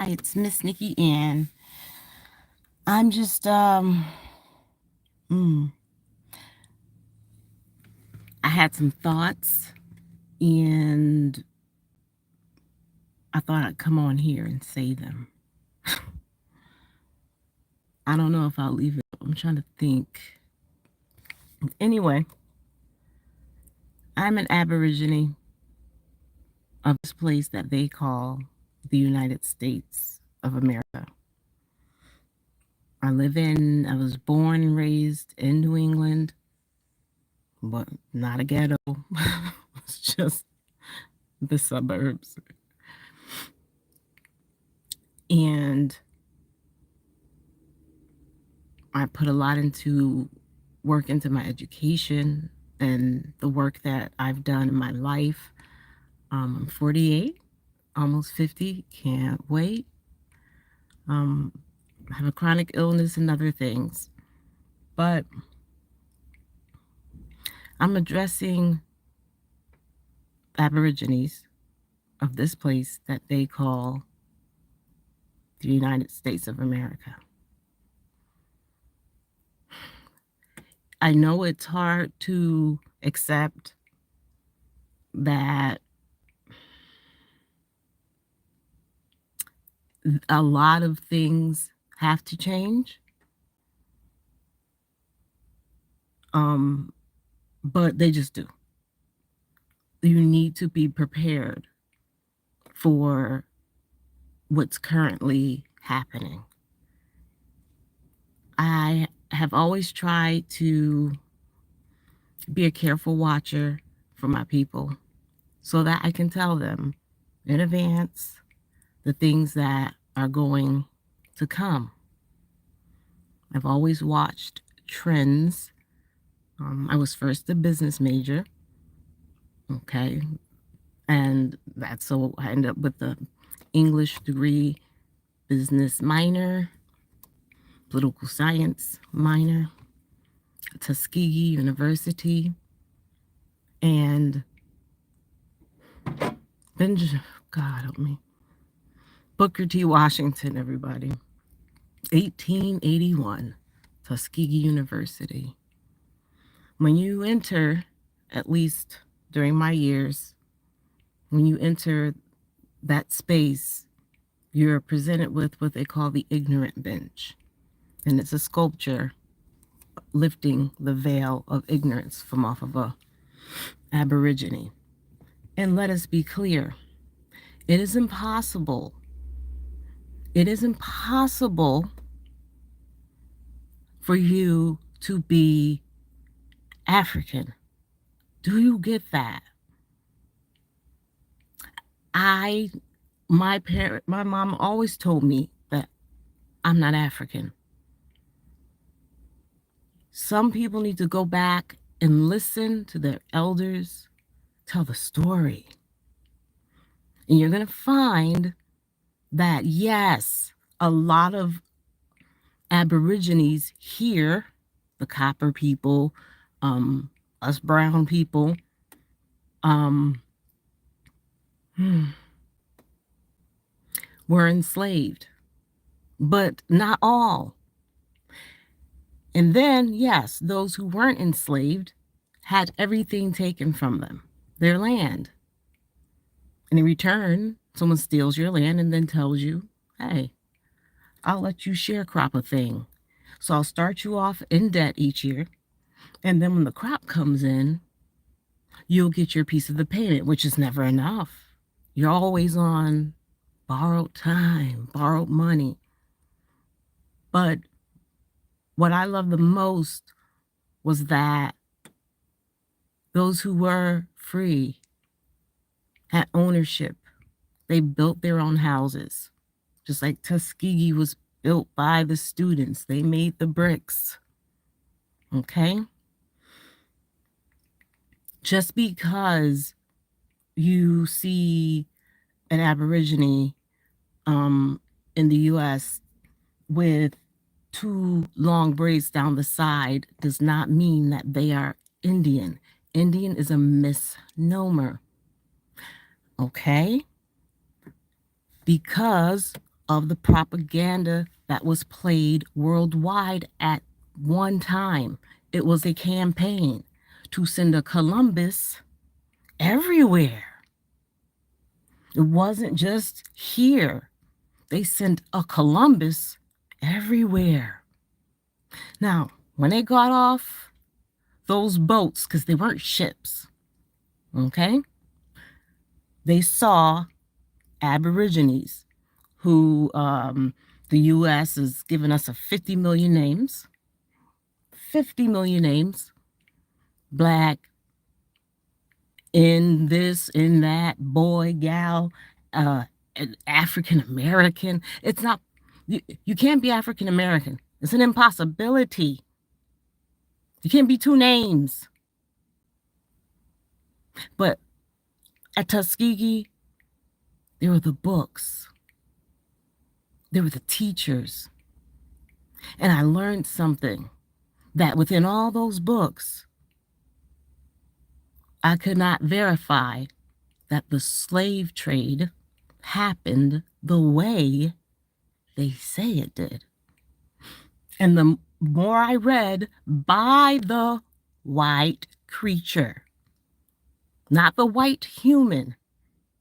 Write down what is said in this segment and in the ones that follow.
Hi, it's Miss Nikki Ann. I'm just I had some thoughts and I thought I'd come on here and say them. I don't know if I'll leave it. I'm trying to think. Anyway, I'm an Aborigine of this place that they call the United States of America. I was born and raised in New England, but not a ghetto. It's just the suburbs. And I put a lot into work into my education and the work that I've done in my life. I'm 48, almost 50, can't wait. I have a chronic illness and other things, but I'm addressing Aborigines of this place that they call the United States of America. I know it's hard to accept that a lot of things have to change. But they just do. You need to be prepared for what's currently happening. I have always tried to be a careful watcher for my people so that I can tell them in advance the things that are going to come. I've always watched trends. I was first a business major, okay, and that's so I ended up with the English degree, business minor, political science minor, Tuskegee University, and then, God help me, Booker T. Washington, everybody, 1881, Tuskegee University. When you enter, at least during my years, when you enter that space, you're presented with what they call the ignorant bench. And it's a sculpture lifting the veil of ignorance from off of a Aborigine. And let us be clear, it is impossible for you to be African. Do you get that? My mom always told me that I'm not African. Some people need to go back and listen to their elders tell the story. And you're going to find that, yes, a lot of Aborigines here, the copper people, us brown people, were enslaved, but not all. And then, yes, those who weren't enslaved had everything taken from them, their land. And in return, someone steals your land and then tells you, hey, I'll let you sharecrop a thing. So I'll start you off in debt each year. And then when the crop comes in, you'll get your piece of the payment, which is never enough. You're always on borrowed time, borrowed money. But what I love the most was that those who were free had ownership. They built their own houses, just like Tuskegee was built by the students. They made the bricks. Okay? Just because you see an Aborigine in the U.S. with 2 long braids down the side does not mean that they are Indian. Indian is a misnomer. Okay? Because of the propaganda that was played worldwide at one time. It was a campaign to send a Columbus everywhere. It wasn't just here. They sent a Columbus everywhere. Now, when they got off those boats, because they weren't ships, okay, they saw Aborigines who the U.S. has given us 50 million names. 50 million names. Black, in this, in that, boy, gal, African American. It's not, you can't be African American. It's an impossibility. You can't be two names. But at Tuskegee, there were the books. There were the teachers. And I learned something, that within all those books, I could not verify that the slave trade happened the way they say it did. And the more I read, by the white creature, not the white human.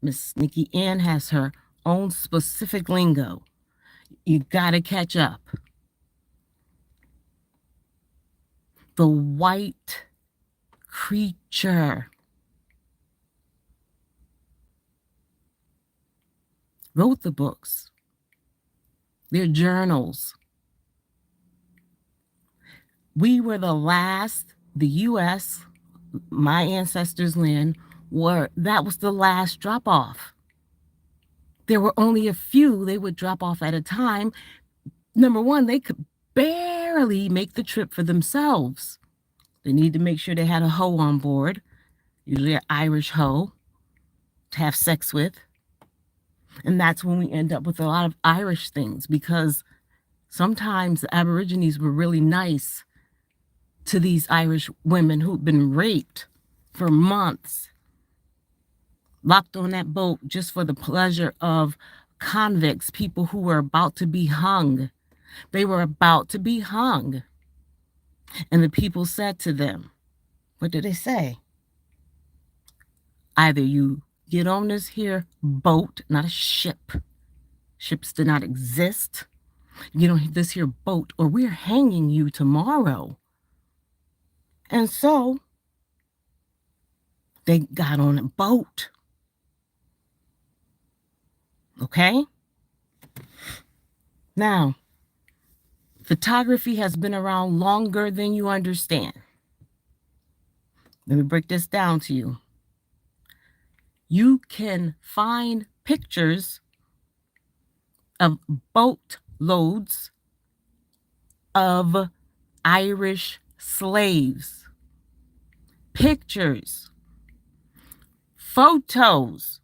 MissNikkiAnn has her own specific lingo. You gotta catch up. The white creature wrote the books, their journals. We were the last, the U.S., my ancestors' land, that was the last drop off. There were only a few they would drop off at a time. Number one, they could barely make the trip for themselves. They need to make sure they had a hoe on board, usually an Irish hoe, to have sex with. And that's when we end up with a lot of Irish things, because sometimes the Aborigines were really nice to these Irish women who'd been raped for months, locked on that boat just for the pleasure of convicts, people who were about to be hung. They were about to be hung. And the people said to them, what did they say? Either you get on this here boat, not a ship. Ships did not exist. Get on this here boat, or we're hanging you tomorrow. And so they got on a boat. Okay? Now, photography has been around longer than you understand. Let me break this down to you. You can find pictures of boat loads of Irish slaves. Pictures, photos,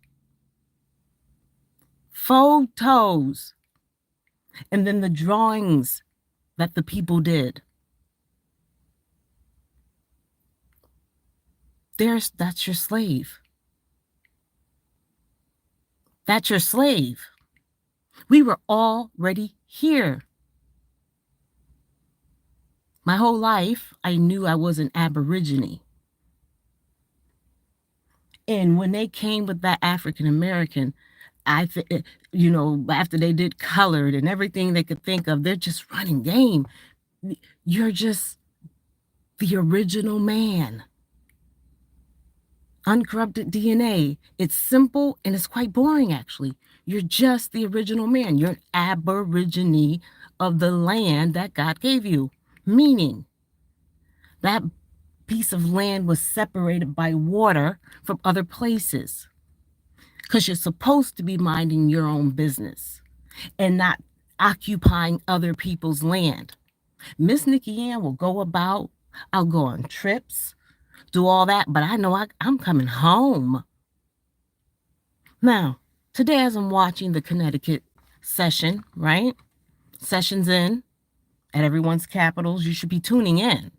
and then the drawings that the people did. That's your slave. That's your slave. We were already here. My whole life, I knew I was an Aborigine. And when they came with that African American, after they did colored and everything they could think of, they're just running game. You're just the original man. Uncorrupted DNA. It's simple and it's quite boring, actually. You're just the original man. You're an Aborigine of the land that God gave you. Meaning, that piece of land was separated by water from other places, because you're supposed to be minding your own business and not occupying other people's land. MissNikkiAnn will go about, I'll go on trips, do all that, but I know I'm coming home. Now, today as I'm watching the Connecticut session, right? Sessions in at everyone's capitals, you should be tuning in.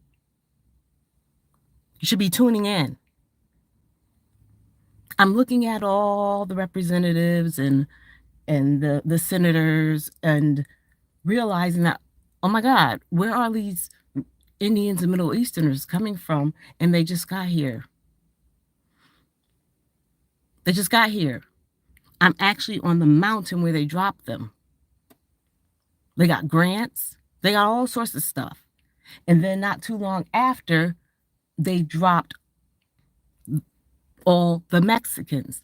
You should be tuning in. I'm looking at all the representatives and and the senators, and realizing that, oh my God, where are these Indians and Middle Easterners coming from? And they just got here. They just got here. I'm actually on the mountain where they dropped them. They got grants. They got all sorts of stuff. And then not too long after, they dropped all the Mexicans.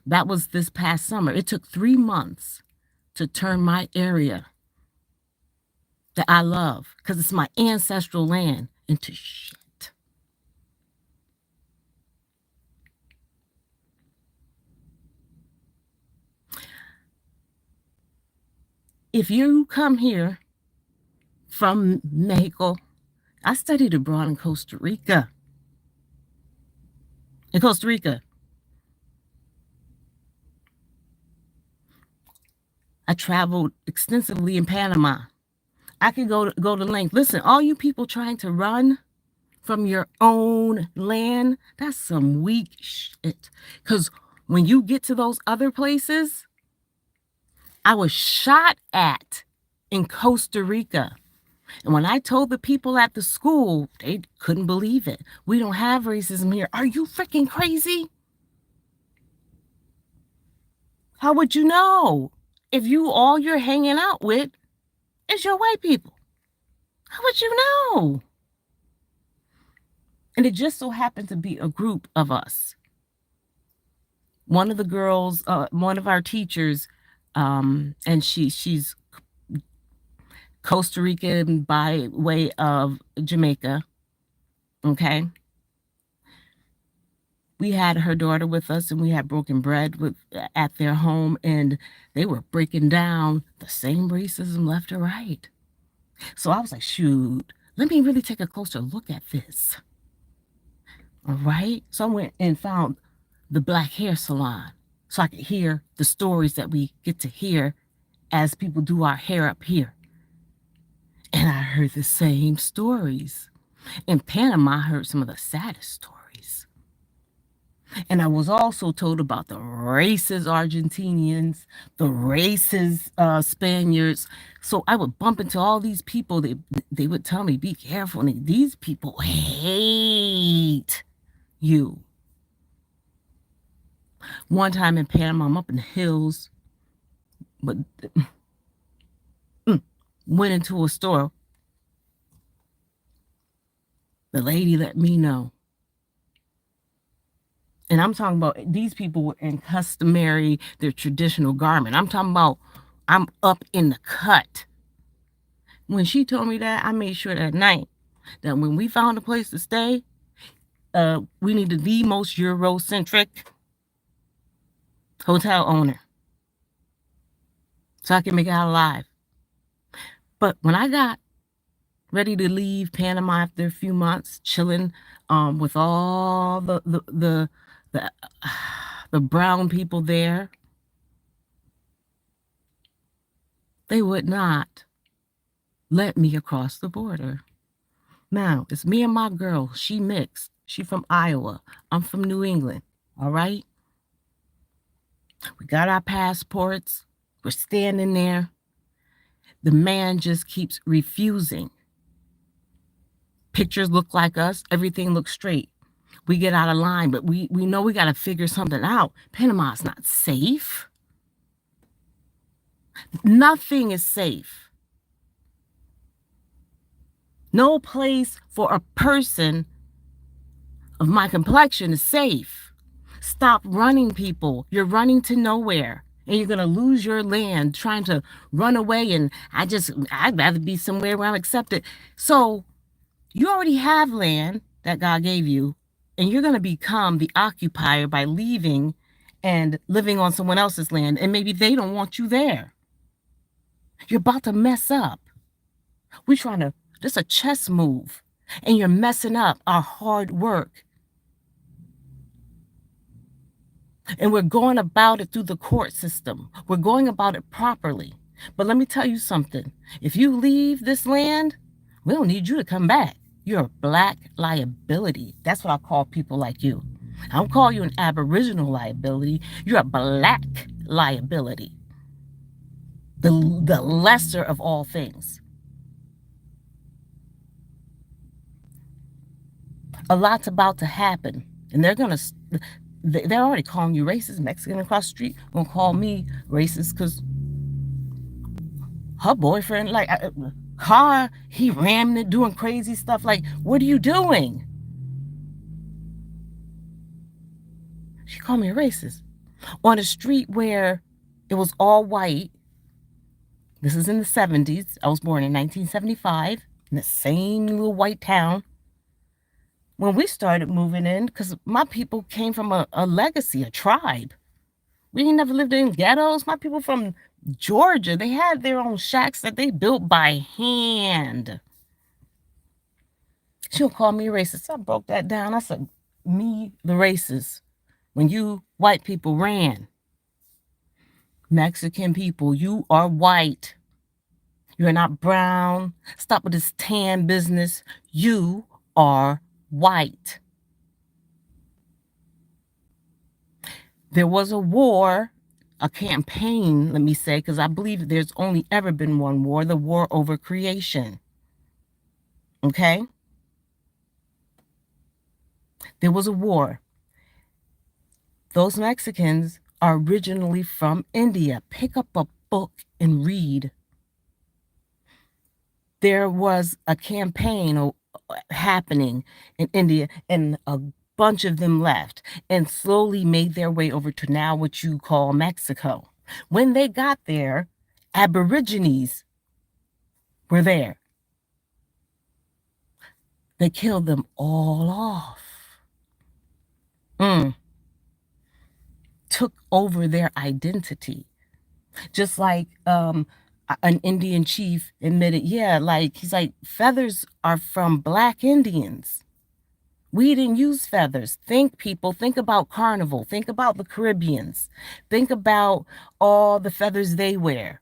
That was this past summer. It took 3 months to turn my area that I love, because it's my ancestral land, into shit. If you come here from Mexico, I studied abroad in Costa Rica. In Costa Rica, I traveled extensively in Panama. I could go to length. Listen, all you people trying to run from your own land, that's some weak shit. Because when you get to those other places, I was shot at in Costa Rica. And when I told the people at the school, they couldn't believe it. We don't have racism here. Are you freaking crazy? How would you know if all you're hanging out with is your white people? How would you know? And it just so happened to be a group of us. One of the girls, one of our teachers, and she's Costa Rican by way of Jamaica. Okay. We had her daughter with us, and we had broken bread at their home, and they were breaking down the same racism left or right. So I was like, shoot, let me really take a closer look at this. All right. So I went and found the black hair salon so I could hear the stories that we get to hear as people do our hair up here. And I heard the same stories. In Panama, I heard some of the saddest stories. And I was also told about the racist Argentinians, the racist Spaniards. So I would bump into all these people. They would tell me, be careful. And these people hate you. One time in Panama, I'm up in the hills, but went into a store. The lady let me know. And I'm talking about these people were in customary, their traditional garment. I'm talking about I'm up in the cut. When she told me that, I made sure that night that when we found a place to stay, we needed the most Eurocentric hotel owner so I can make it out alive. But when I got ready to leave Panama after a few months, chilling with all the brown people there, they would not let me across the border. Now, it's me and my girl. She mixed. She from Iowa. I'm from New England. All right? We got our passports. We're standing there. The man just keeps refusing. Pictures look like us. Everything looks straight. We get out of line, but we know we got to figure something out. Panama's not safe. Nothing is safe. No place for a person of my complexion is safe. Stop running, people. You're running to nowhere. And you're going to lose your land trying to run away. And I'd rather be somewhere where I'm accepted. So you already have land that God gave you. And you're going to become the occupier by leaving and living on someone else's land. And maybe they don't want you there. You're about to mess up. This is a chess move. And you're messing up our hard work. And we're going about it through the court system. We're going about it properly. But let me tell you something. If you leave this land, we don't need you to come back. You're a black liability. That's what I call people like you. I don't call you an Aboriginal liability. You're a black liability. the lesser of all things. A lot's about to happen, and they're already calling you racist. Mexican across the street gonna call me racist because her boyfriend, like, car, he ramming it, doing crazy stuff. Like, what are you doing? She called me a racist on a street where it was all white. This is in the 70s. I was born in 1975 in the same little white town. When we started moving in, because my people came from a legacy, a tribe. We ain't never lived in ghettos. My people from Georgia, they had their own shacks that they built by hand. She'll call me a racist. I broke that down. I said, me, the racist. When you white people ran, Mexican people, you are white. You're not brown. Stop with this tan business. You are white. There was a war, a campaign, let me say, because I believe there's only ever been one war, the war over creation. Okay? There was a war. Those Mexicans are originally from India. Pick up a book and read. There was a campaign happening in India, and a bunch of them left and slowly made their way over to now what you call Mexico. When they got there, Aborigines were there. They killed them all off. Took over their identity. Just like an Indian chief admitted, yeah, like, he's like, feathers are from Black Indians. We didn't use feathers. Think, people, think about Carnival. Think about the Caribbeans. Think about all the feathers they wear.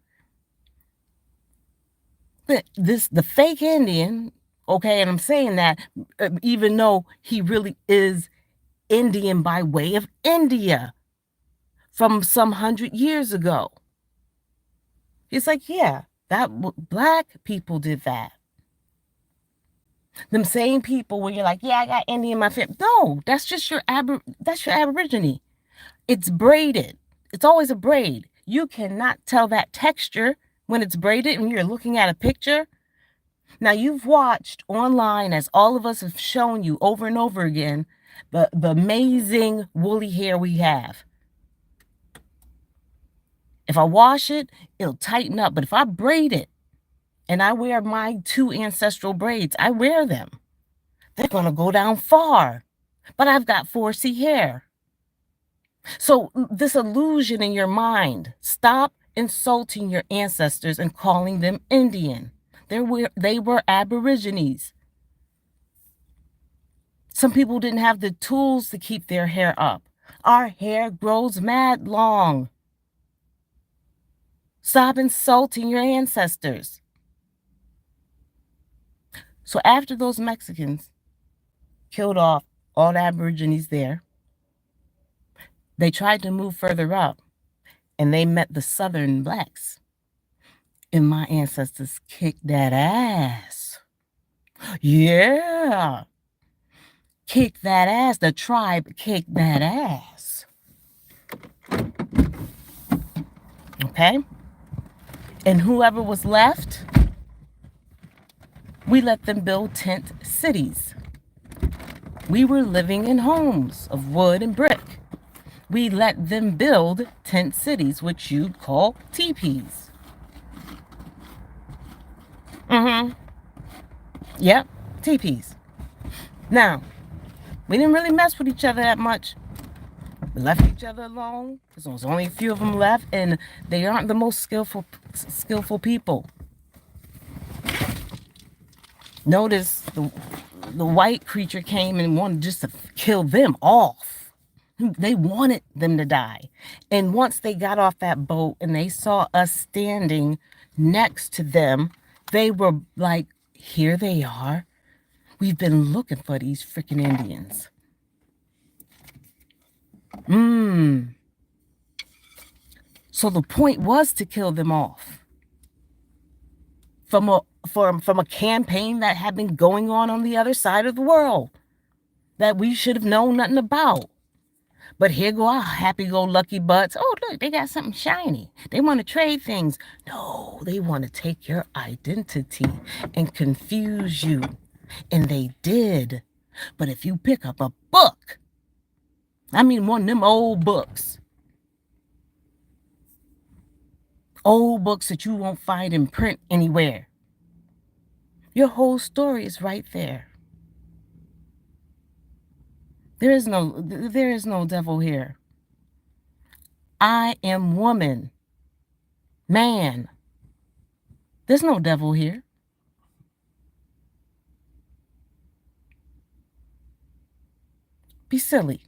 The fake Indian, okay, and I'm saying that even though he really is Indian by way of India from some 100 years ago. He's like, yeah, that Black people did that. Them same people when you're like, yeah, I got Indian in my family. No, that's just that's your Aborigine. It's braided. It's always a braid. You cannot tell that texture when it's braided and you're looking at a picture. Now, you've watched online, as all of us have shown you over and over again, the amazing woolly hair we have. If I wash it, it'll tighten up. But if I braid it, and I wear my 2 ancestral braids, I wear them, they're going to go down far. But I've got 4C hair. So this illusion in your mind, stop insulting your ancestors and calling them Indian. They were Aborigines. Some people didn't have the tools to keep their hair up. Our hair grows mad long. Stop insulting your ancestors. So after those Mexicans killed off all the Aborigines there, they tried to move further up, and they met the Southern Blacks. And my ancestors kicked that ass. Yeah. Kicked that ass. The tribe kicked that ass. Okay? And whoever was left, we let them build tent cities. We were living in homes of wood and brick. We let them build tent cities, which you'd call teepees. Yep, teepees. Now, we didn't really mess with each other that much. We left each other alone because there was only a few of them left, and they aren't the most skillful people. Notice the white creature came and wanted just to kill them off. They wanted them to die. And once they got off that boat and they saw us standing next to them, they were like, here they are. We've been looking for these freaking Indians. So the point was to kill them off. from a campaign that had been going on the other side of the world that we should have known nothing about. But here go our happy-go-lucky butts. Oh, look, they got something shiny. They want to trade things. No, they want to take your identity and confuse you. And they did. But if you pick up a book, I mean one of them old books that you won't find in print anywhere, your whole story is right there. There is no devil here. I am woman, man. There's no devil here. Be silly.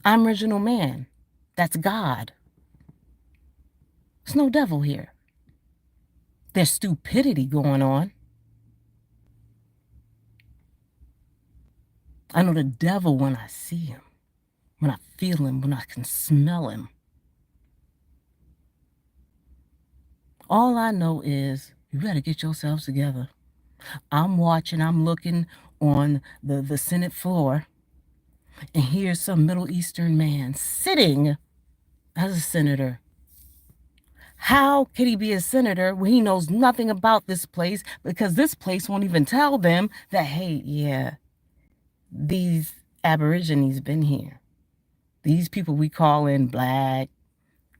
I'm original man. That's God. There's no devil here. There's stupidity going on. I know the devil when I see him, when I feel him, when I can smell him. All I know is you better get yourselves together. I'm watching, I'm looking on the Senate floor, and here's some Middle Eastern man sitting as a senator. How can he be a senator when he knows nothing about this place? Because this place won't even tell them that, hey, yeah, these Aborigines been here. These people we call in black,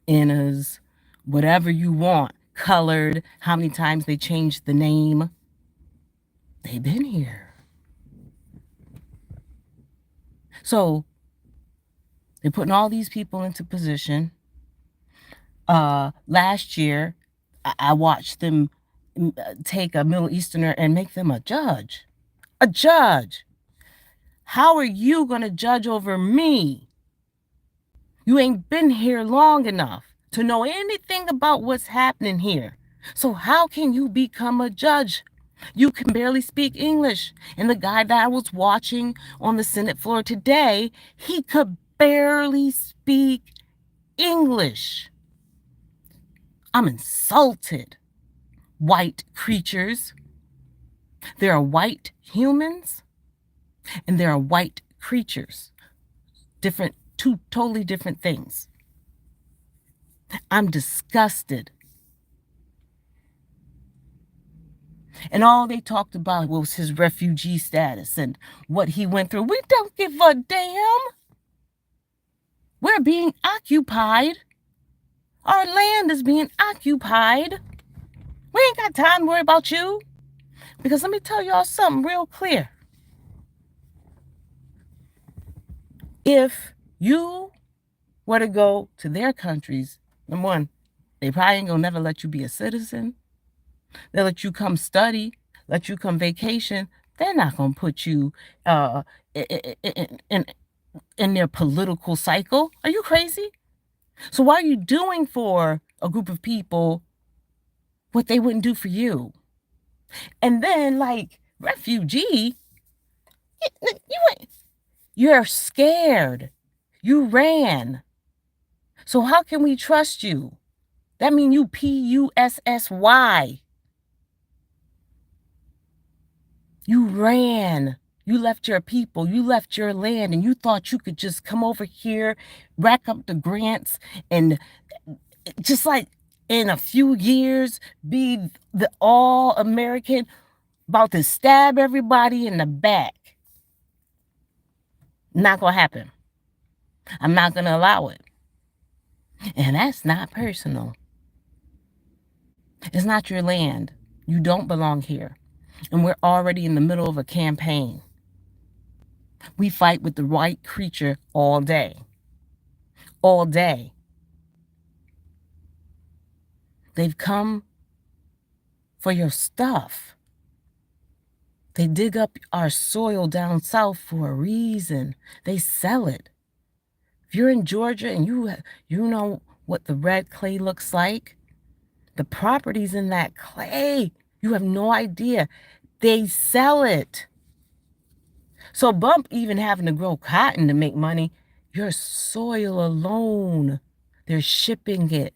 innas, whatever you want, colored, how many times they changed the name. They've been here. So they're putting all these people into position. Last year, I watched them take a Middle Easterner and make them a judge. A judge. How are you going to judge over me? You ain't been here long enough to know anything about what's happening here. So how can you become a judge? You can barely speak English. And the guy that I was watching on the Senate floor today, he could barely speak English. I'm insulted. White creatures. There are white humans and there are white creatures. Two totally different things. I'm disgusted. And all they talked about was his refugee status and what he went through. We don't give a damn. We're being occupied. Our land is being occupied. We ain't got time to worry about you. Because let me tell y'all something real clear. If you were to go to their countries, number one, they probably ain't gonna never let you be a citizen. They'll let you come study, let you come vacation. They're not gonna put you in their political cycle. Are you crazy? So why are you doing for a group of people what they wouldn't do for you? And then, like, refugee, you're scared. You ran. So how can we trust you? That means you PUSSY. You ran. You left your people. You left your land, and you thought you could just come over here, rack up the grants, and just like in a few years be the all-American, about to stab everybody in the back. Not gonna happen. I'm not gonna allow it. And that's not personal. It's not your land. You don't belong here. And we're already in the middle of a campaign. We fight with the white creature all day. All day. They've come for your stuff. They dig up our soil down south for a reason. They sell it. If you're in Georgia and you know what the red clay looks like, the properties in that clay, you have no idea. They sell it. So bump even having to grow cotton to make money, your soil alone, they're shipping it.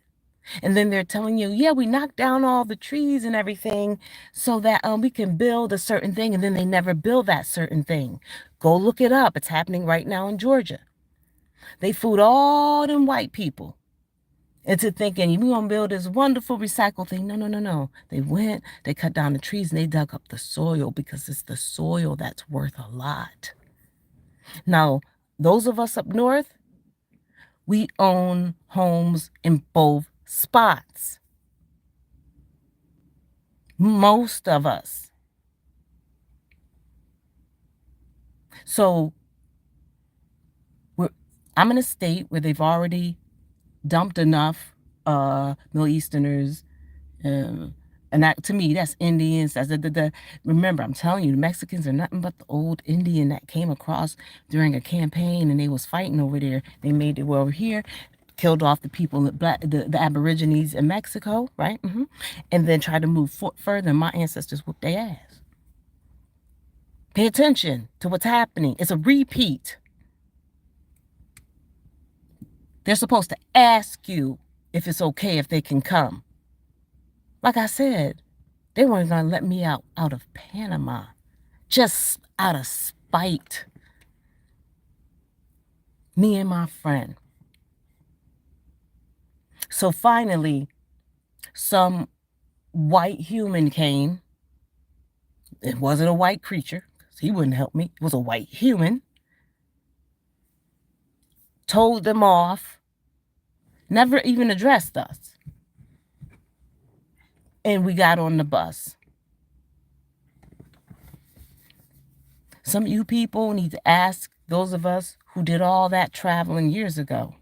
And then they're telling you, yeah, we knocked down all the trees and everything so that we can build a certain thing. And then they never build that certain thing. Go look it up. It's happening right now in Georgia. They fooled all them white people into thinking we're going to build this wonderful recycle thing. No, no, no, no. They went, they cut down the trees, and they dug up the soil because it's the soil that's worth a lot. Now, those of us up north, we own homes in both spots. Most of us. So I'm in a state where they've already dumped enough Middle Easterners, and that, to me, that's Indians. That's Remember, I'm telling you, the Mexicans are nothing but the old Indian that came across during a campaign, and they was fighting over there. They made it over here, killed off the people, the Aborigines in Mexico, right? And then tried to move further. And my ancestors whooped their ass. Pay attention to what's happening. It's a repeat. They're supposed to ask you if it's okay if they can come. Like I said, they weren't going to let me out of Panama just out of spite. Me and my friend. So finally, some white human came. It wasn't a white creature, because he wouldn't help me. It was a white human. Told them off. Never even addressed us. And we got on the bus. Some of you people need to ask those of us who did all that traveling years ago.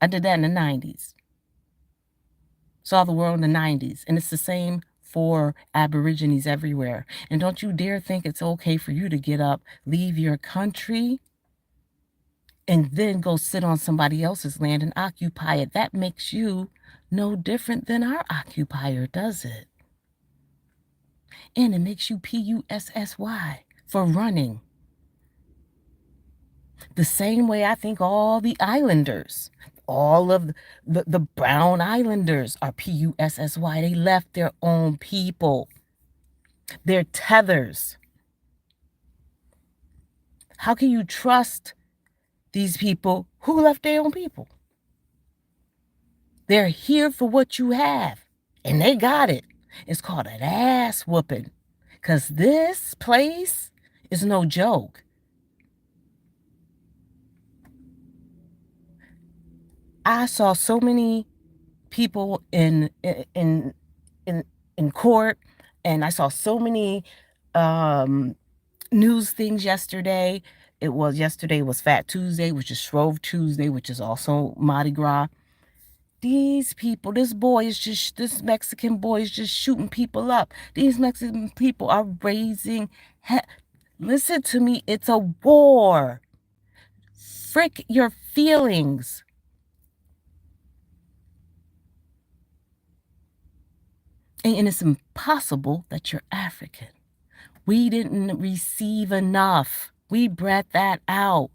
I did that in the 90s. Saw the world in the 90s. And it's the same for Aborigines everywhere. And don't you dare think it's okay for you to get up, leave your country, and then go sit on somebody else's land and occupy it. That makes you no different than our occupier, does it? And it makes you PUSSY for running. The same way I think all the islanders, all of the brown islanders are PUSSY. They left their own people. They're tethers. How can you trust these people who left their own people? They're here for what you have, and they got it. It's called an ass whooping, because this place is no joke. I saw so many people in court, and I saw so many news things yesterday. Yesterday was Fat Tuesday, which is Shrove Tuesday, which is also Mardi Gras. These people, this Mexican boy is just shooting people up. These Mexican people are raising listen to me, it's a war. Frick your feelings. And it's impossible that you're African. We didn't receive enough. We bred that out.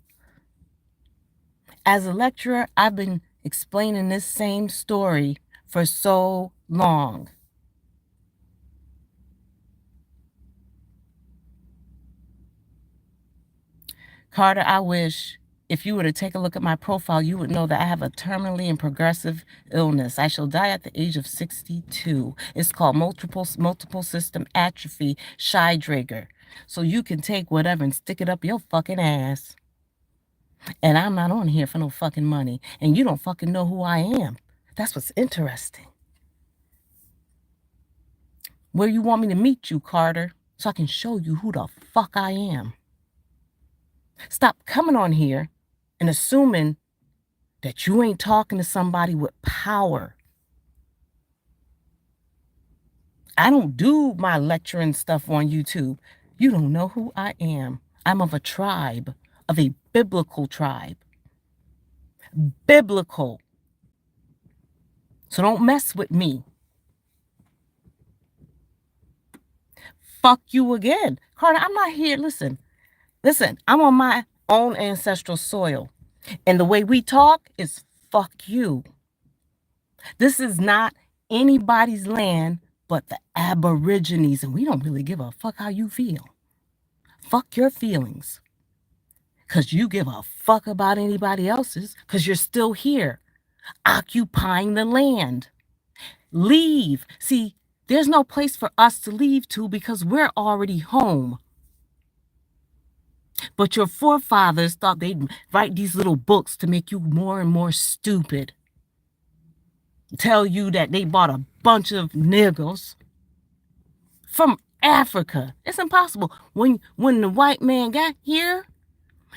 As a lecturer, I've been explaining this same story for so long. Carter, I wish if you were to take a look at my profile, you would know that I have a terminally and progressive illness. I shall die at the age of 62. It's called multiple system atrophy, Scheidrager. So you can take whatever and stick it up your fucking ass. And I'm not on here for no fucking money. And you don't fucking know who I am. That's what's interesting. Where you want me to meet you, Carter, so I can show you who the fuck I am. Stop coming on here and assuming that you ain't talking to somebody with power. I don't do my lecturing stuff on YouTube. You don't know who I am. I'm of a tribe, of a biblical tribe. Biblical. So don't mess with me. Fuck you again. Carter, I'm not here. Listen, I'm on my own ancestral soil. And the way we talk is fuck you. This is not anybody's land but the Aborigines, and we don't really give a fuck how you feel. Fuck your feelings. Because you give a fuck about anybody else's because you're still here, occupying the land. Leave. See, there's no place for us to leave to because we're already home. But your forefathers thought they'd write these little books to make you more and more stupid. Tell you that they bought a bunch of niggers from Africa. It's impossible. When the white man got here,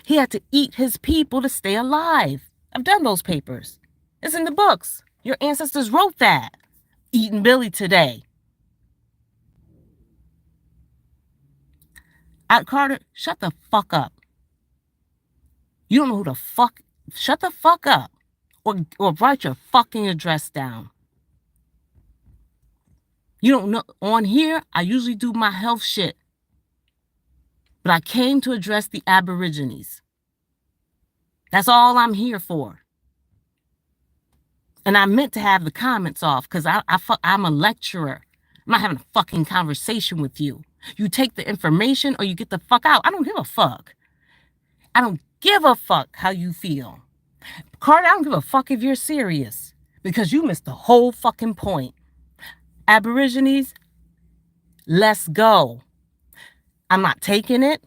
he had to eat his people to stay alive. I've done those papers. It's in the books. Your ancestors wrote that. Eating Billy today. Carter, shut the fuck up. You don't know who the fuck. Shut the fuck up. Or write your fucking address down. You don't know. On here, I usually do my health shit. But I came to address the Aborigines. That's all I'm here for. And I meant to have the comments off because I'm a lecturer. I'm not having a fucking conversation with you. You take the information or you get the fuck out. I don't give a fuck. I don't give a fuck how you feel. Carter, I don't give a fuck if you're serious because you missed the whole fucking point. Aborigines, let's go. I'm not taking it.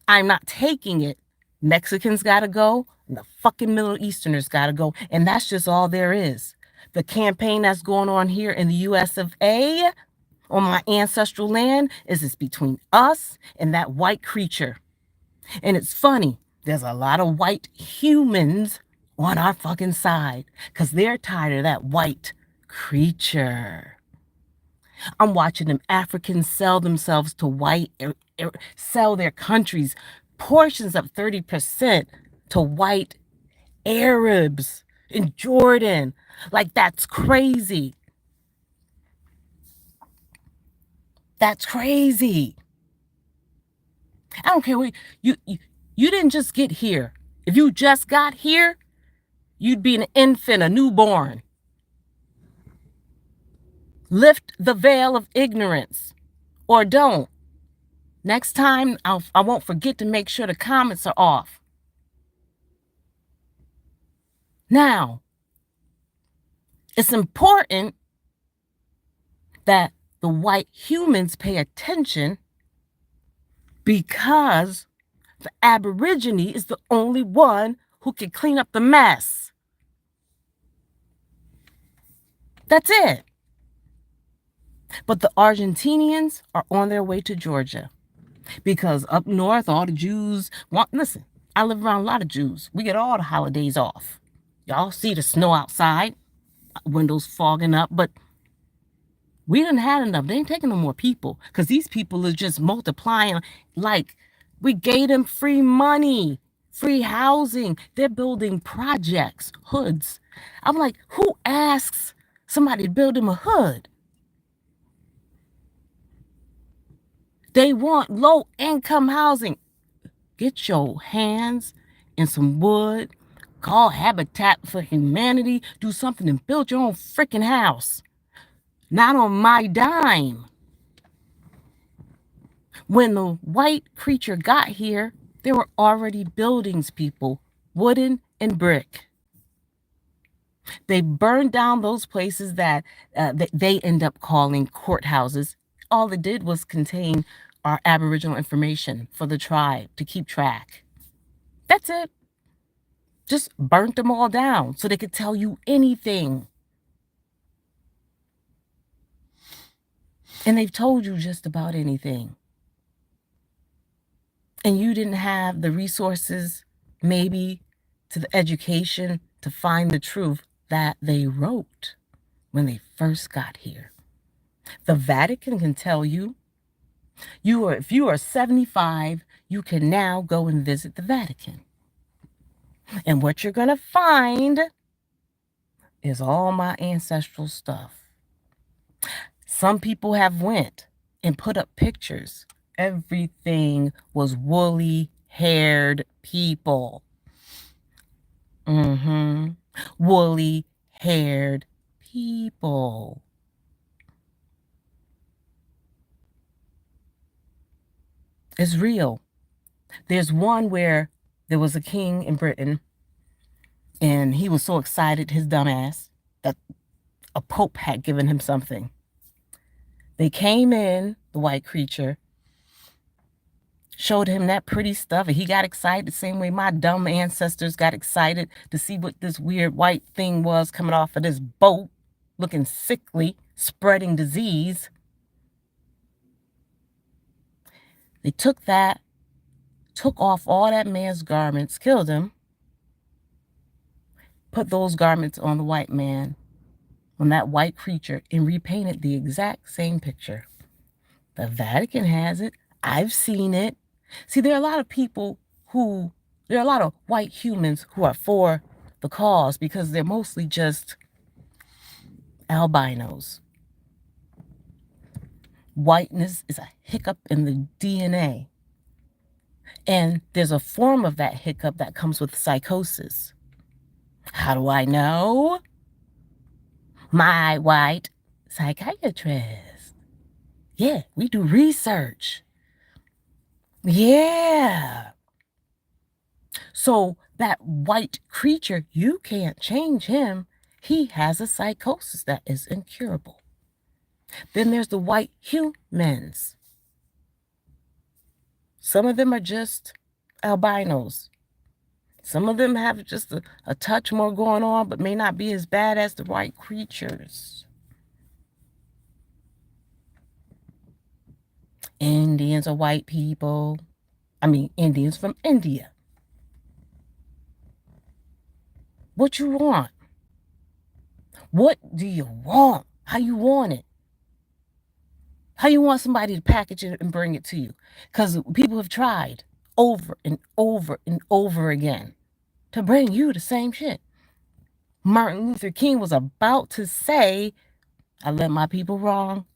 I'm not taking it. Mexicans gotta go. And the fucking Middle Easterners gotta go. And that's just all there is. The campaign that's going on here in the US of A, on my ancestral land, is it's between us and that white creature. And it's funny, there's a lot of white humans on our fucking side because they're tired of that white creature. I'm watching them Africans sell themselves to white, sell their countries, portions of 30% to white Arabs in Jordan. Like, that's crazy. That's crazy. I don't care what you didn't just get here. If you just got here, you'd be an infant, a newborn. Lift the veil of ignorance or don't. Next time, I won't forget to make sure the comments are off. Now, it's important that the white humans pay attention because the Aborigine is the only one who can clean up the mess. That's it. But the Argentinians are on their way to Georgia because up north, all the Jews want, listen, I live around a lot of Jews. We get all the holidays off. Y'all see the snow outside, windows fogging up, but we didn't have enough. They ain't taking no more people because these people are just multiplying. Like, we gave them free money, free housing. They're building projects, hoods. I'm like, who asks somebody to build them a hood? They want low-income housing. Get your hands in some wood, call Habitat for Humanity, do something and build your own freaking house. Not on my dime. When the white creature got here, there were already buildings, people, wooden and brick. They burned down those places that they end up calling courthouses. All it did was contain our Aboriginal information for the tribe to keep track. That's it. Just burnt them all down so they could tell you anything. And they've told you just about anything. And you didn't have the resources, maybe, to the education to find the truth that they wrote when they first got here. The Vatican can tell you, if you are 75, you can now go and visit the Vatican. And what you're going to find is all my ancestral stuff. Some people have went and put up pictures. Everything was woolly-haired people. Woolly haired people. It's real. There's one where there was a king in Britain, and he was so excited, his dumbass, that a pope had given him something. They came in, the white creature, showed him that pretty stuff, and he got excited the same way my dumb ancestors got excited to see what this weird white thing was coming off of this boat, looking sickly, spreading disease. They took that, took off all that man's garments, killed him, put those garments on the white man, on that white creature, and repainted the exact same picture. The Vatican has it. I've seen it. See, there are a lot of there are a lot of white humans who are for the cause because they're mostly just albinos. Whiteness is a hiccup in the DNA. And there's a form of that hiccup that comes with psychosis. How do I know? My white psychiatrist. Yeah, we do research. Yeah. So that white creature, you can't change him. He has a psychosis that is incurable. Then there's the white humans. Some of them are just albinos. Some of them have just a touch more going on, but may not be as bad as the white creatures. Indians are white people. I mean, Indians from India. What you want? What do you want? How you want it? How you want somebody to package it and bring it to you? Because people have tried over and over and over again to bring you the same shit. Martin Luther King was about to say, I led my people wrong,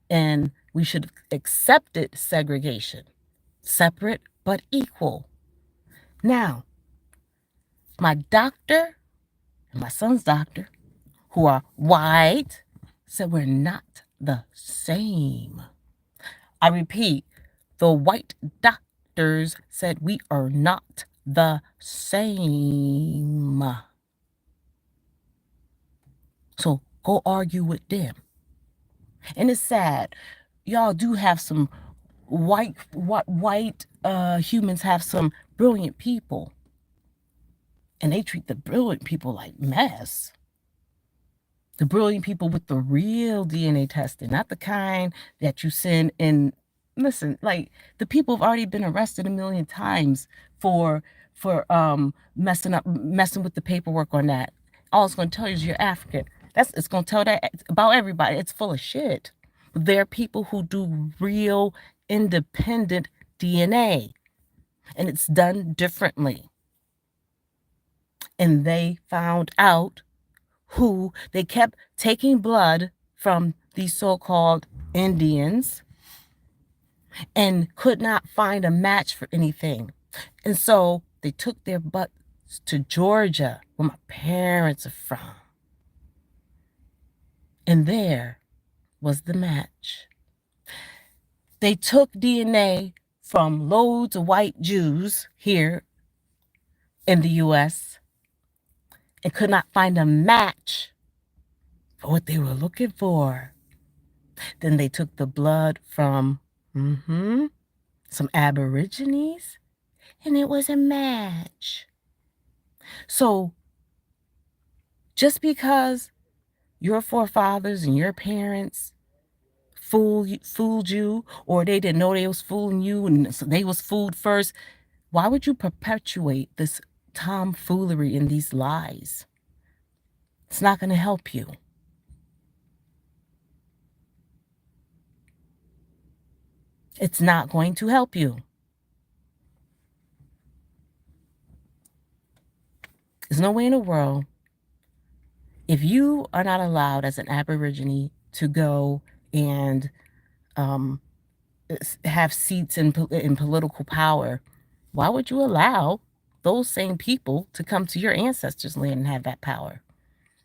and we should have accepted segregation, separate but equal. Now, my doctor and my son's doctor, who are white, said we're not the same. I repeat, the white doctors said we are not the same. So go argue with them. And it's sad. Y'all do have some white humans have some brilliant people. And they treat the brilliant people like mess. The brilliant people with the real DNA testing, not the kind that you send in. Listen, like, the people have already been arrested a million times for messing with the paperwork on that. All it's going to tell you is you're African. It's going to tell that about everybody. It's full of shit. There are people who do real independent DNA, and it's done differently. And they found out who they kept taking blood from these so-called Indians and could not find a match for anything. And so they took their butts to Georgia, where my parents are from. And there was the match. They took DNA from loads of white Jews here in the US and could not find a match for what they were looking for. Then they took the blood from some Aborigines, and it was a match. So just because your forefathers and your parents fooled you, or they didn't know they was fooling you and so they was fooled first, why would you perpetuate this tomfoolery and these lies? It's not going to help you. It's not going to help you. There's no way in the world, if you are not allowed as an Aborigine to go and have seats in political power, why would you allow those same people to come to your ancestors' land and have that power?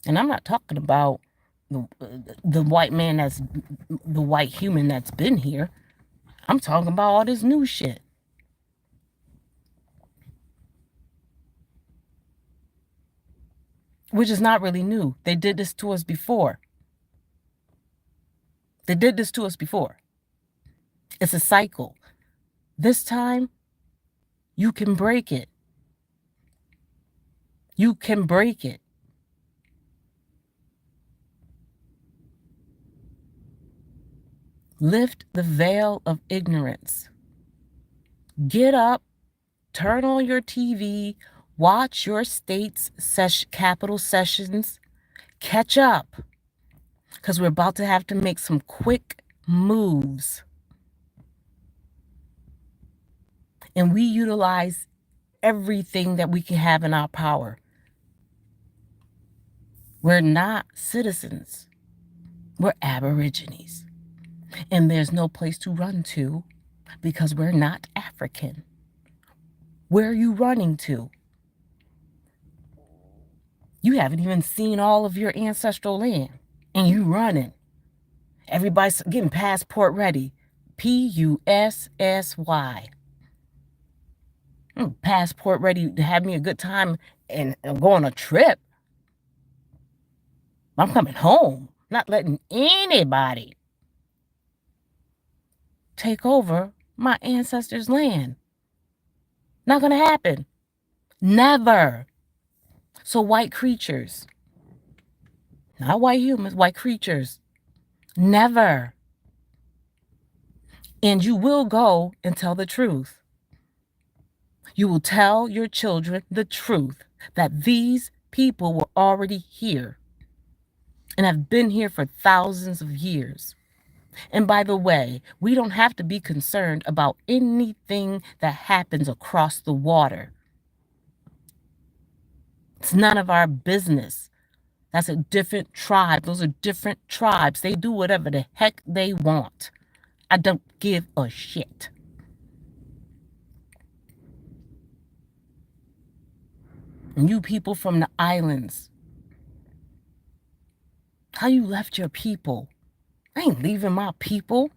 And I'm not talking about the white man that's the white human that's been here. I'm talking about all this new shit, which is not really new. They did this to us before. They did this to us before. It's a cycle. This time, you can break it. You can break it. Lift the veil of ignorance. Get up, turn on your TV, watch your state's capital sessions, catch up, because we're about to have to make some quick moves. And we utilize everything that we can have in our power. We're not citizens. We're Aborigines. And there's no place to run to because we're not African. Where are you running to? You haven't even seen all of your ancestral land, and you running. Everybody's getting passport ready. PUSSY. Passport ready to have me a good time and go on a trip. I'm coming home. Not letting anybody take over my ancestors' land. Not going to happen. Never. So white creatures, not white humans, white creatures, never. And you will go and tell the truth. You will tell your children the truth that these people were already here and have been here for thousands of years. And by the way, we don't have to be concerned about anything that happens across the water. It's none of our business. That's a different tribe. Those are different tribes. They do whatever the heck they want. I don't give a shit. And you people from the islands, how you left your people? I ain't leaving my people.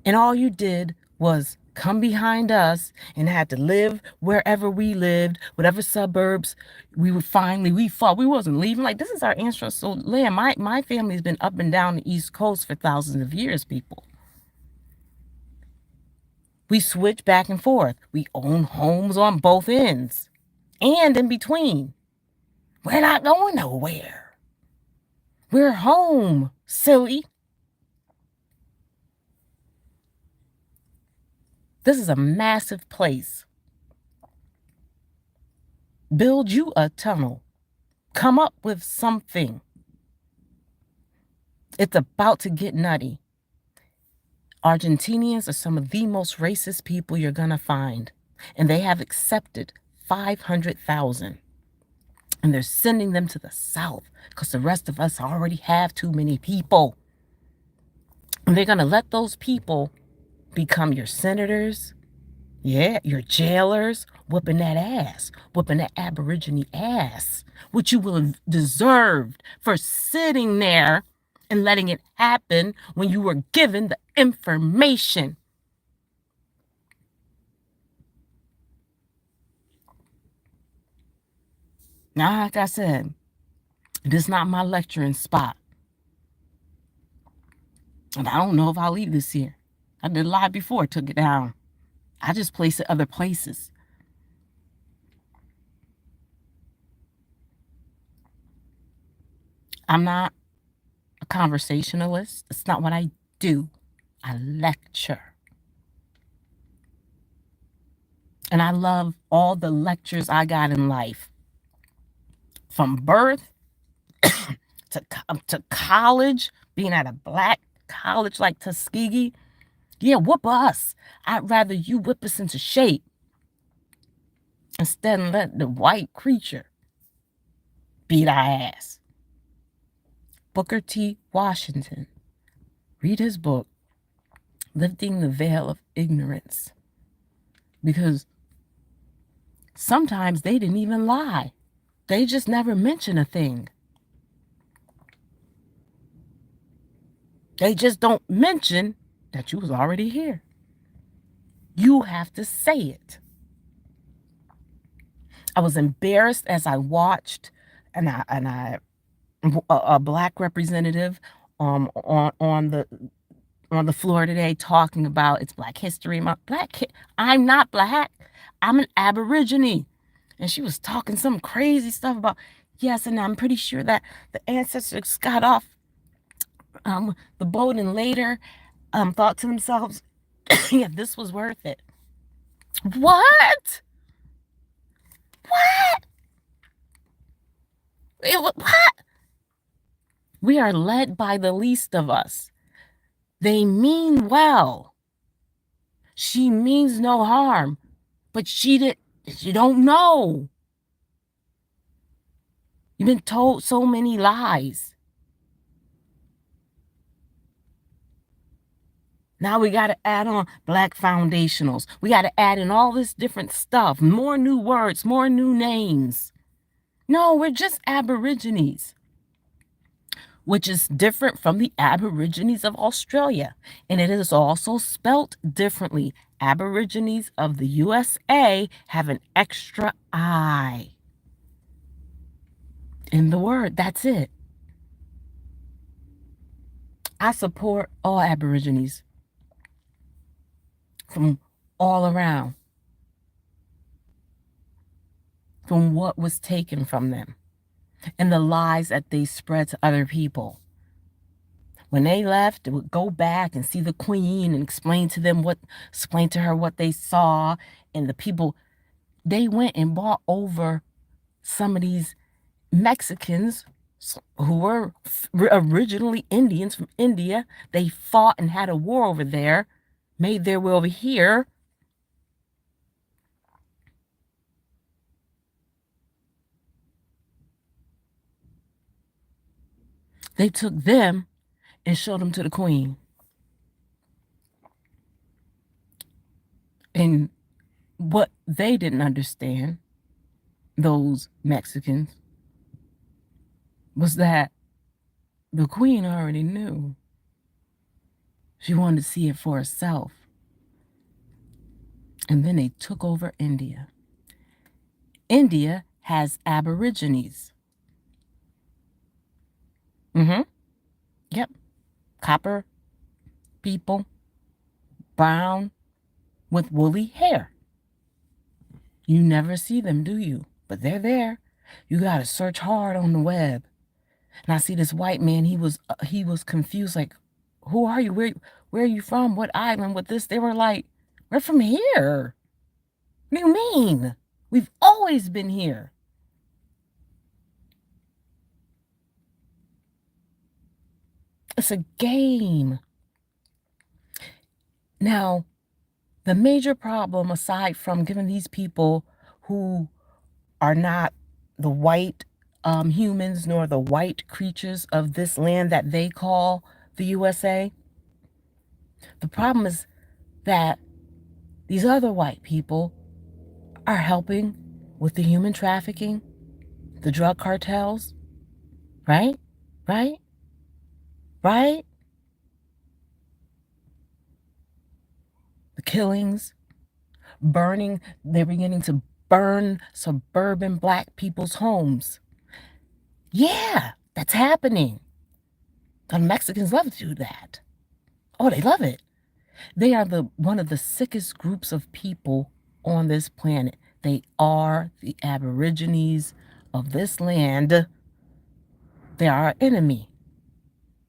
And all you did was come behind us and had to live wherever we lived, whatever suburbs we fought. We wasn't leaving. Like, this is our ancestral land. My family's been up and down the East Coast for thousands of years, people. We switch back and forth. We own homes on both ends and in between. We're not going nowhere. We're home, silly. This is a massive place. Build you a tunnel. Come up with something. It's about to get nutty. Argentinians are some of the most racist people you're going to find. And they have accepted 500,000. And they're sending them to the South because the rest of us already have too many people. And they're going to let those people become your senators, your jailers, whooping that ass, whooping that Aborigine ass, which you will have deserved for sitting there and letting it happen when you were given the information. Now, like I said, this is not my lecturing spot. And I don't know if I'll leave this here. I did live before, took it down. I just place it other places. I'm not a conversationalist. It's not what I do. I lecture. And I love all the lectures I got in life. From birth to college, being at a black college like Tuskegee. Yeah, whoop us. I'd rather you whip us into shape instead of let the white creature beat our ass. Booker T. Washington. Read his book, Lifting the Veil of Ignorance. Because sometimes they didn't even lie. They just never mention a thing. They just don't mention that you was already here. You have to say it. I was embarrassed as I watched, and a black representative on the floor today talking about it's Black History Month. I'm not black. I'm an Aborigine. And she was talking some crazy stuff about, yes, and I'm pretty sure that the ancestors got off the boat and later thought to themselves, yeah, this was worth it. What? What? What? We are led by the least of us. They mean well. She means no harm, but you don't know. You've been told so many lies. Now we got to add on black foundationals. We got to add in all this different stuff, more new words, more new names. No, we're just Aborigines, which is different from the Aborigines of Australia. And it is also spelt differently. Aborigines of the USA have an extra I in the word. That's it. I support all Aborigines from all around, from what was taken from them and the lies that they spread to other people. When they left, they would go back and see the queen and explain to her what they saw. And the people, they went and bought over some of these Mexicans who were originally Indians from India. They fought and had a war over there, made their way over here. They took them and showed them to the queen. And what they didn't understand, those Mexicans, was that the queen already knew. She wanted to see it for herself. And then they took over India. India has Aborigines. Yep. Copper people, brown, with woolly hair. You never see them, do you? But they're there. You got to search hard on the web. And I see this white man, he was confused, like, who are you? Where are you from? What island? What this? They were like, we're from here. What do you mean? We've always been here. It's a game. Now, the major problem, aside from giving these people who are not the white humans nor the white creatures of this land that they call the USA, the problem is that these other white people are helping with the human trafficking, the drug cartels, right? Right? Right? The killings, burning, they're beginning to burn suburban black people's homes. Yeah, that's happening. The Mexicans love to do that. Oh, they love it. They are one of the sickest groups of people on this planet. They are the Aborigines of this land. They are our enemy.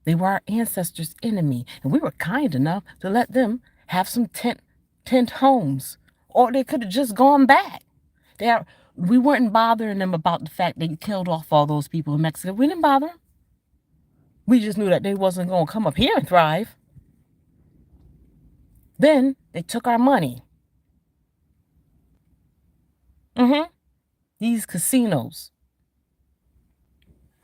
They were our ancestors' enemy. And we were kind enough to let them have some tent homes. Or they could have just gone back. We weren't bothering them about the fact they killed off all those people in Mexico. We didn't bother them. We just knew that they wasn't going to come up here and thrive. Then they took our money. These casinos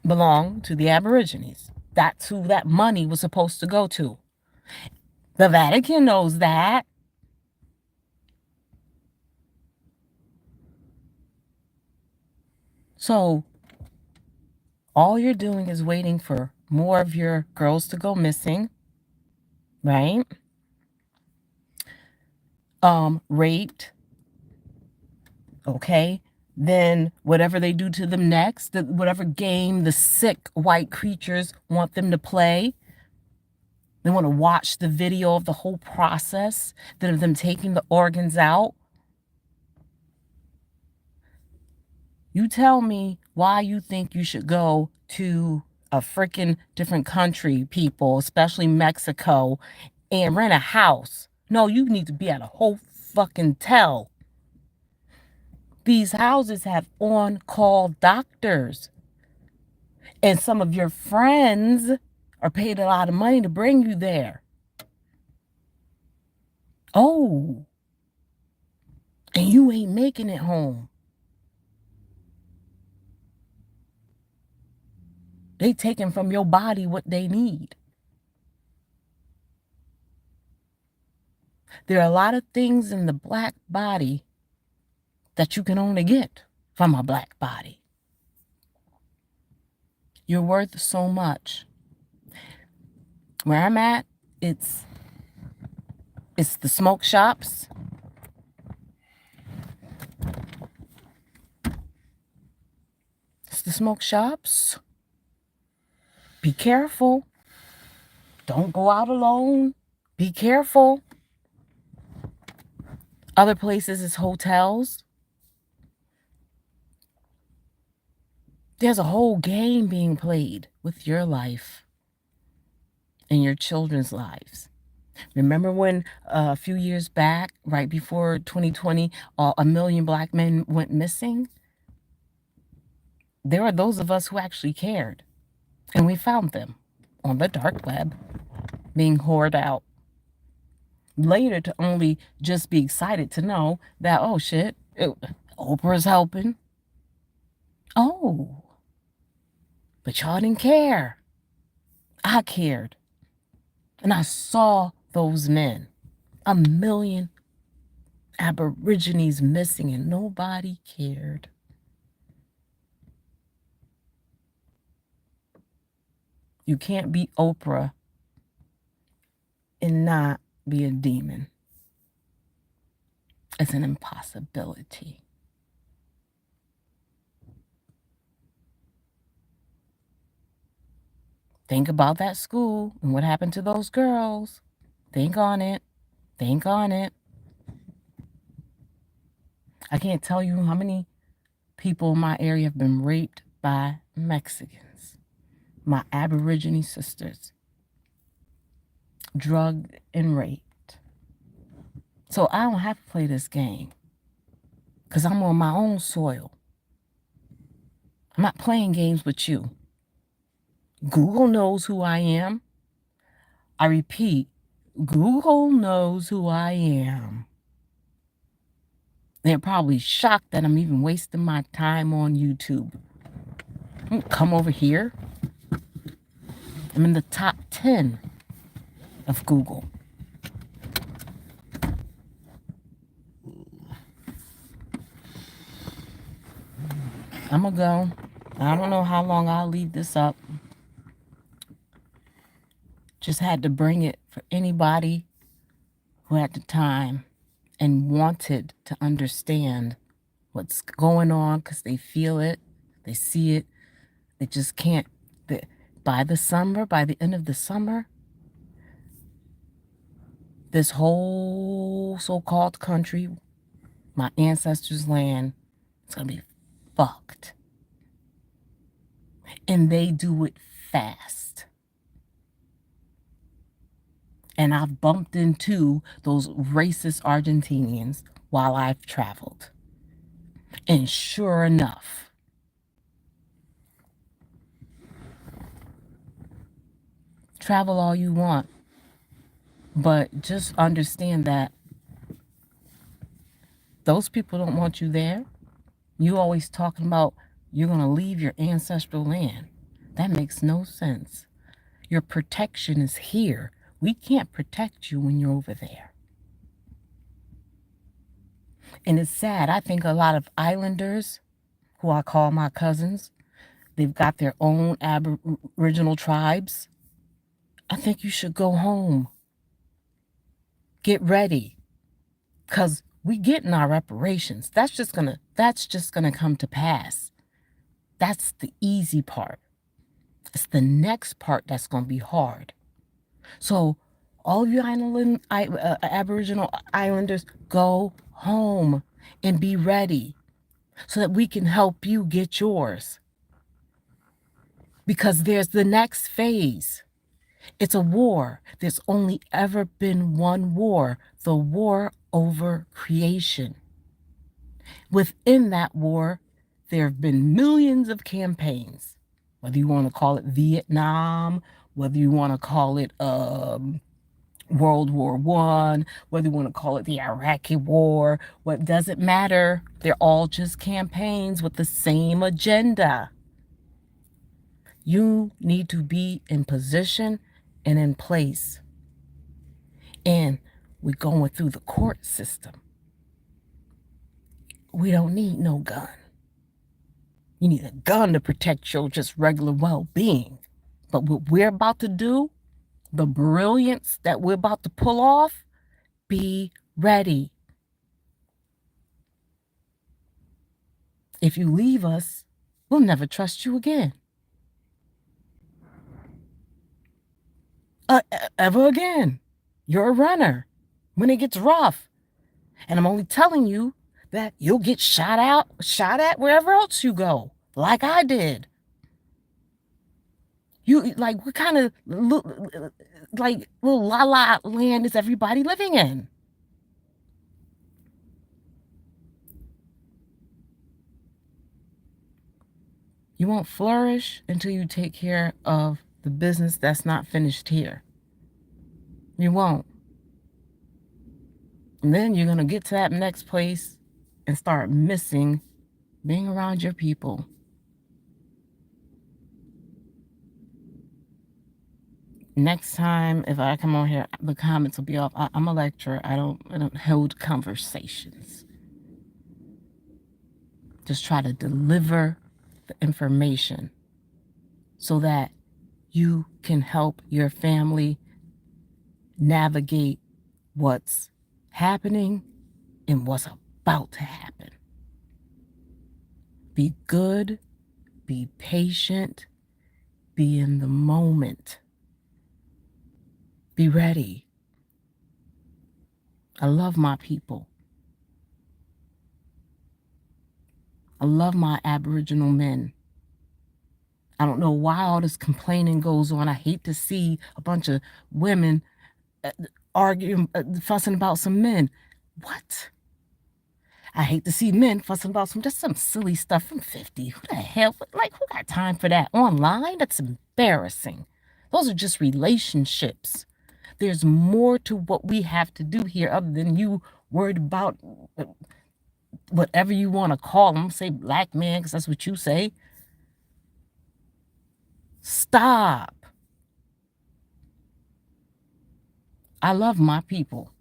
belong to the Aborigines. That's who that money was supposed to go to. The Vatican knows that. So all you're doing is waiting for more of your girls to go missing, right? Raped, okay? Then whatever they do to them next, whatever game the sick white creatures want them to play, they want to watch the video of the whole process, then of them taking the organs out. You tell me why you think you should go to a freaking different country, people, especially Mexico, and rent a house. No, you need to be at a whole fucking tell. These houses have on-call doctors. And some of your friends are paid a lot of money to bring you there. Oh, and you ain't making it home. They taking from your body what they need. There are a lot of things in the black body that you can only get from a black body. You're worth so much. Where I'm at, it's the smoke shops. It's the smoke shops. Be careful. Don't go out alone. Be careful. Other places is hotels. There's a whole game being played with your life and your children's lives. Remember when a few years back, right before 2020, 1 million black men went missing? There are those of us who actually cared, and we found them on the dark web, being whored out. Later, to only just be excited to know that, oh shit, Oprah's helping. Oh, but y'all didn't care. I cared. And I saw those men. 1 million Aborigines missing, and nobody cared. You can't be Oprah and not be a demon. It's an impossibility. Think about that school and what happened to those girls. Think on it. Think on it. I can't tell you how many people in my area have been raped by Mexicans. My Aborigine sisters. Drugged and raped. So I don't have to play this game. Because I'm on my own soil. I'm not playing games with you. Google knows who I am. I repeat, Google knows who I am. They're probably shocked that I'm even wasting my time on YouTube. Come over here. I'm in the top 10 of Google. I'm going to go. I don't know how long I'll leave this up. Just had to bring it for anybody who had the time and wanted to understand what's going on, because they feel it, they see it, they just can't. By the end of the summer, this whole so-called country, my ancestors' land, it's going to be fucked. And they do it fast. And I've bumped into those racist Argentinians while I've traveled. And sure enough, travel all you want, but just understand that those people don't want you there. You always talking about you're going to leave your ancestral land. That makes no sense. Your protection is here. We can't protect you when you're over there. And it's sad. I think a lot of islanders who I call my cousins. They've got their own Aboriginal tribes. I think you should go home. Get ready. Because we getting our reparations. That's just gonna come to pass. That's the easy part. It's the next part that's gonna be hard. So all of you Aboriginal Islanders, go home and be ready so that we can help you get yours. Because there's the next phase. It's a war. There's only ever been one war, the war over creation. Within that war, there have been millions of campaigns, whether you want to call it Vietnam, whether you want to call it World War I, whether you want to call it the Iraqi War, what doesn't matter. They're all just campaigns with the same agenda. You need to be in position and in place. And we're going through the court system. We don't need no gun. You need a gun to protect your just regular well-being. But what we're about to do, the brilliance that we're about to pull off, be ready. If you leave us, we'll never trust you again. Ever again. You're a runner when it gets rough. And I'm only telling you that you'll get shot at wherever else you go, like I did. You, like, what kind of, like, little la-la land is everybody living in? You won't flourish until you take care of the business that's not finished here. You won't. And then you're going to get to that next place and start missing being around your people. Next time, if I come on here, the comments will be off. I'm a lecturer. I don't hold conversations. Just try to deliver the information so that you can help your family navigate what's happening and what's about to happen. Be good, be patient, be in the moment. Be ready. I love my people. I love my Aboriginal men. I don't know why all this complaining goes on. I hate to see a bunch of women arguing, fussing about some men. What? I hate to see men fussing about just some silly stuff from 50. Who the hell? Like, who got time for that? Online? That's embarrassing. Those are just relationships. There's more to what we have to do here other than you worried about whatever you want to call them. Say black man, because that's what you say. Stop. I love my people.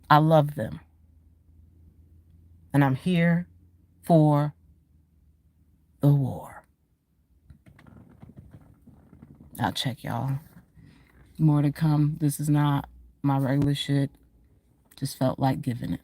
I love them. And I'm here for the war. I'll check y'all. More to come. This is not my regular shit. Just felt like giving it.